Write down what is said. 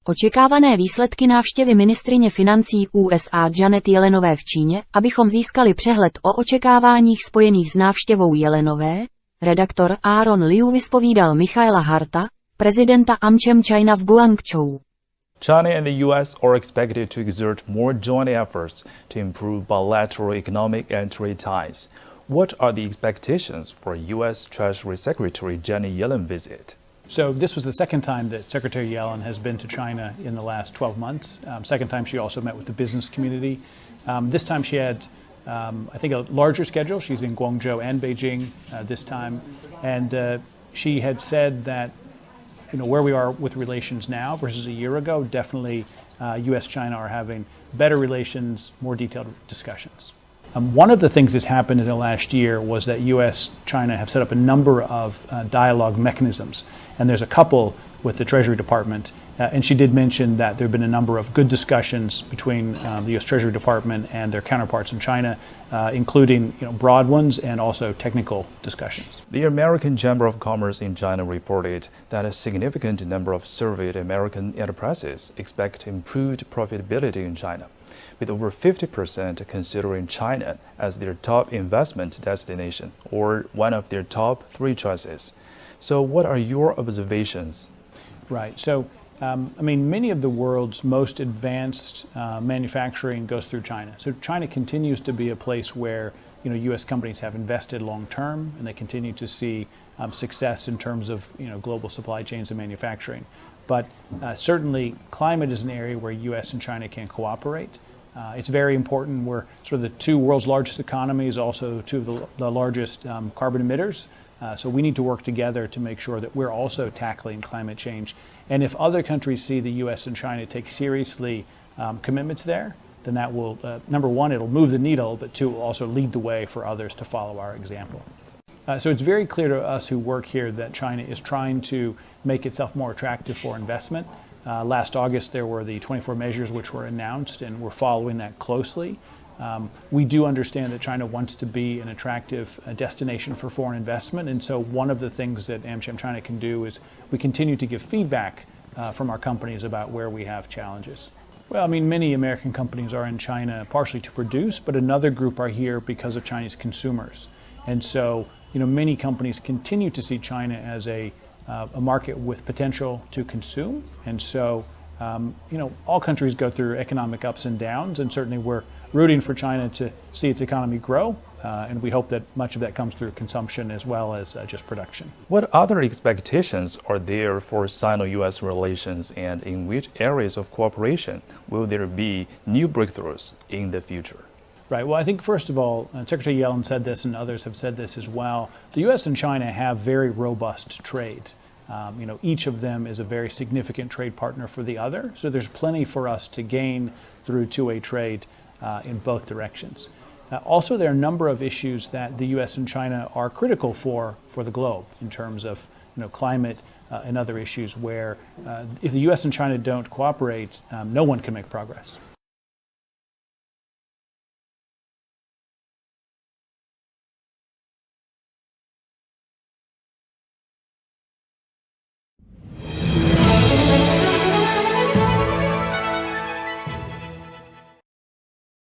Očekávané výsledky návštěvy ministryně financí USA Janet Yellenové v Číně, abychom získali přehled o očekáváních spojených s návštěvou Yellenové, redaktor Aaron Liu vyspovídal Michaela Harta, prezidenta AmCham China v Guangzhou. China and the U.S. are expected to exert more joint efforts to improve bilateral economic and trade ties. What are the expectations for U.S. Treasury Secretary Janet Yellen visit? So this was the second time that Secretary Yellen has been to China in the last 12 months. Second time she also met with the business community. This time she had, I think, a larger schedule. She's in Guangzhou and Beijing this time. And she had said that, you know, where we are with relations now versus a year ago, definitely U.S.-China are having better relations, more detailed discussions. One of the things that's happened in the last year was that U.S.-China have set up a number of dialogue mechanisms, and there's a couple with the Treasury Department, and she did mention that there have been a number of good discussions between the U.S. Treasury Department and their counterparts in China, including, you know, broad ones and also technical discussions. The American Chamber of Commerce in China reported that a significant number of surveyed American enterprises expect improved profitability in China, with over 50% considering China as their top investment destination or one of their top 3 choices. So what are your observations? Right. So, I mean, many of the world's most advanced manufacturing goes through China. So China continues to be a place where, you know, U.S. companies have invested long term, and they continue to see success in terms of, you know, global supply chains and manufacturing. But certainly, climate is an area where U.S. and China can cooperate. It's very important. We're sort of the 2 world's largest economies, also 2 of the largest carbon emitters. So we need to work together to make sure that we're also tackling climate change. And if other countries see the U.S. and China take seriously commitments there, then that will, number one, it'll move the needle, but 2, will also lead the way for others to follow our example. So it's very clear to us who work here that China is trying to make itself more attractive for investment. Last August, there were the 24 measures which were announced, and we're following that closely. We do understand that China wants to be an attractive destination for foreign investment, and so one of the things that AmCham China can do is we continue to give feedback from our companies about where we have challenges. Well, I mean, many American companies are in China partially to produce, but another group are here because of Chinese consumers. And so, you know, many companies continue to see China as a market with potential to consume. And so, you know, all countries go through economic ups and downs, and certainly we're rooting for China to see its economy grow, and we hope that much of that comes through consumption as well as just production. What other expectations are there for Sino-U.S. relations, and in which areas of cooperation will there be new breakthroughs in the future? Right. Well, I think first of all, Secretary Yellen said this, and others have said this as well. The U.S. and China have very robust trade. You know, each of them is a very significant trade partner for the other. So there's plenty for us to gain through two-way trade in both directions. Also, there are a number of issues that the U.S. and China are critical for the globe in terms of, you know, climate and other issues where if the U.S. and China don't cooperate, no one can make progress.